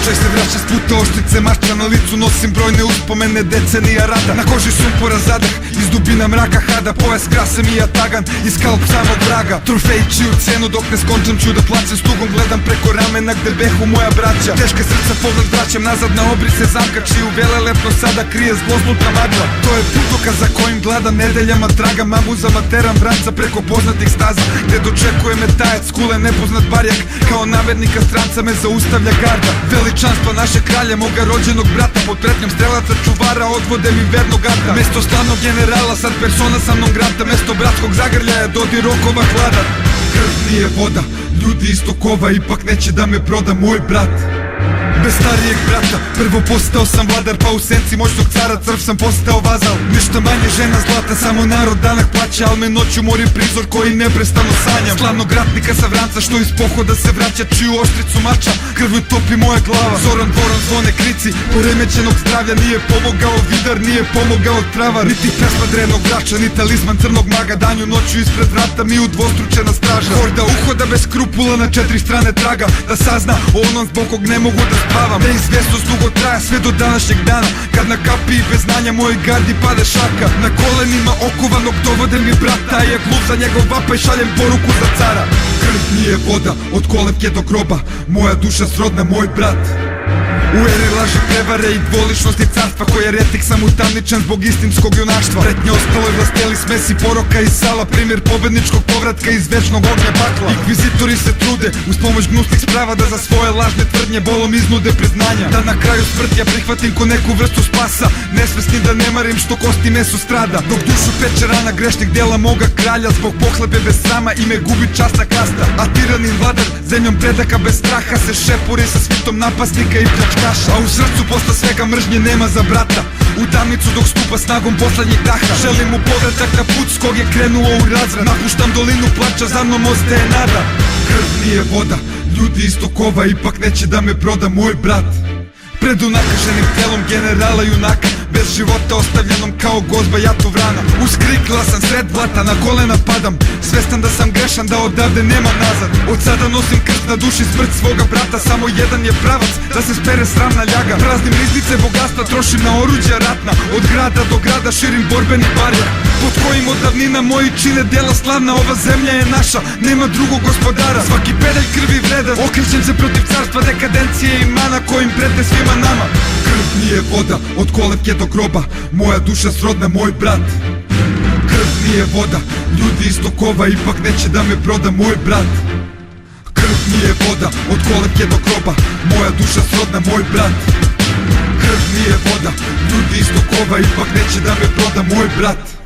Slučaj se vraća s puta oštrice maštra, na licu nosim brojne uspomene decenija rada. Na koži sumpora zadah, iz dubina mraka hada, pojas krasa mi jatagan i skalp samog vraga. Trofej čiju cenu dok ne skončam ću da plaćam, s tugom gledam preko ramena gde behu moja braća. Teška srca pogled vraćam nazad na obrise zamka, čiju velelepno sada krije zloslutna magla. To je putokaz za kojim gledam nedeljama tragam, mamuzama teram vranca preko poznatih staza, gde dočekuje me tajac, kule nepoznat barjak, kao namernika stranca me zaustavlja garda. Veličanstva naše kralja, moga rođenog brata, pod pretnjom strelaca čuvara odvode mi vernog gata. Mesto slavnog generala, sad persona sa mnom grata, mesto bratskog zagrljaja, dodir rokova hlada. Krv nije voda, ljudi istokova, ipak neće da me proda moj brat. Bez starijeg brata, prvo postao sam vladar, pa u senci moćnog cara crv sam postao vazal. Ništa manje žena zlata, samo narod danak plaća, al me noću mori prizor koji neprestano sanjam. Slavnog ratnika sa vranca što iz pohoda se vraća, čiju oštricu mača krvju topi moja glava. Zoran dvoran zvone krici, poremećenog zdravlja, nije pomogao vidar, nije pomogao travar, niti pesma drevnog vrača, ni talizman crnog maga, danju noću ispred vrata mi udvostručena straža. Horda uhoda bez skrupula na četiri strane traga, da sazna o onom zbog kog ne mogu da spavam. Neizvesnost dugo traja sve do današnjeg dana, kad na kapiji bez znanja mojoj gardi pade šaka. Na kolenima okovanog dovode mi brata, a ja glup za njegov vapaj šaljem poruku za cara. Krv nije voda, od kolevke do groba, moja duša srodna, moj brat. U eri laži, prevare i dvoličnosti carstva, koji eretik sam utamničan zbog istinskog junaštva. Pretnje ostalo je vlasteli smesi poroka i sala, primjer pobedničkog povratka iz večnog ognja bakla. Inkvizitori se trude uz pomoć gnusnih sprava da za svoje lažne tvrdnje bolom iznude priznanja, da na kraju smrt ja prihvatim ko neku vrstu spasa, nesvesni da ne marim što kosti meso strada. Dok dušu peče rana grešnih dela moga kralja, zbog pohlebe bez srama ime gubi časna kasta. A tiranin vladar zemljom predaka bez straha se šepuri sa svitom napasnika i pljačkaša. A u srcu posle svega mržnje nema za brata, u tamnicu dok stupa snagom poslednjeg daha. Želim mu povratak na put s kog je krenuo u razvrat, napuštam dolinu plača, za mnom ostaje nada. Krv nije voda, ljudi istokova, ipak neće da me proda moj brat. Pred unakaženim telom generala junaka, bez života ostavljenom kao gozba jato vrana. Uz krik glasan sred blata, na kolena padam, svestan da sam grešan, da odavde nema nazad. Od sada nosim krst na duši, smrt svoga brata, samo jedan je pravac, da se spere sramna ljaga. Praznim riznice bogatstva trošim na oruđa ratna, od grada do grada širim borbeni barjak, pod kojim od davnina moji čine dela slavna. Ova zemlja je naša, nema drugog gospodara, svaki pedalj krvi vredan, okrećem se protiv carstva dekadencije i mana kojim prete svima nama. Krv nije voda, od kolevke do groba, moja duša srodna, moj brat. Krv nije voda, ljudi istokova, ipak neće da me proda moj brat. Krv nije voda, od kolevke do groba, moja duša srodna, moj brat. Krv nije voda, ljudi istokova, ipak neće da me proda moj brat.